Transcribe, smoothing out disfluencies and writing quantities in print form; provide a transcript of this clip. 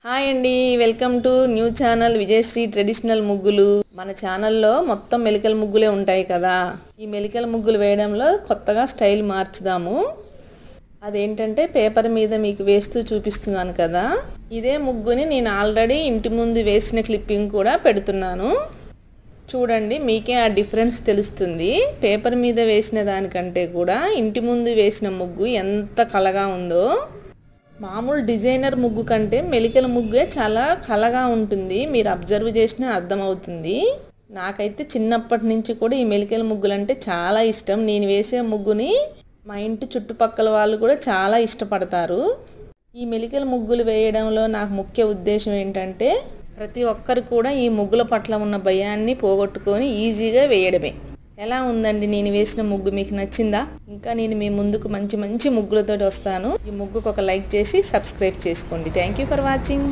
Hi అండి, welcome to new channel Vijayashri traditional ముగ్గులు. మన ఛానల్లో మొత్తం మెలికల ముగ్గులే ఉంటాయి కదా. ఈ మెలికల ముగ్గులు వేయడంలో కొత్తగా స్టైల్ మార్చుదాము. అదేంటంటే పేపర్ మీద మీకు వేస్తూ చూపిస్తున్నాను కదా. ఇదే ముగ్గుని నేను ఆల్రెడీ ఇంటి ముందు వేసిన క్లిప్పింగ్ కూడా పెడుతున్నాను. చూడండి, మీకే ఆ డిఫరెన్స్ తెలుస్తుంది. పేపర్ మీద వేసిన దానికంటే కూడా ఇంటి ముందు వేసిన ముగ్గు ఎంత కళగా ఉందో. మామూలు డిజైనర్ ముగ్గు కంటే మెలికల ముగ్గే చాలా కళగా ఉంటుంది. మీరు అబ్జర్వ్ చేసినా అర్థమవుతుంది. నాకైతే చిన్నప్పటి నుంచి కూడా ఈ మెలికల ముగ్గులు అంటే చాలా ఇష్టం. నేను వేసే ముగ్గుని మా ఇంటి చుట్టుపక్కల వాళ్ళు కూడా చాలా ఇష్టపడతారు. ఈ మెలికల ముగ్గులు వేయడంలో నాకు ముఖ్య ఉద్దేశం ఏంటంటే ప్రతి ఒక్కరు కూడా ఈ ముగ్గుల పట్ల ఉన్న భయాన్ని పోగొట్టుకొని ఈజీగా వేయడమే. ఎలా ఉందండి నేను వేసిన ముగ్గు? మీకు నచ్చిందా? ఇంకా నేను మీ ముందుకు మంచి మంచి ముగ్గులతో వస్తాను. ఈ ముగ్గుకు ఒక లైక్ చేసి సబ్స్క్రైబ్ చేసుకోండి. Thank you for watching.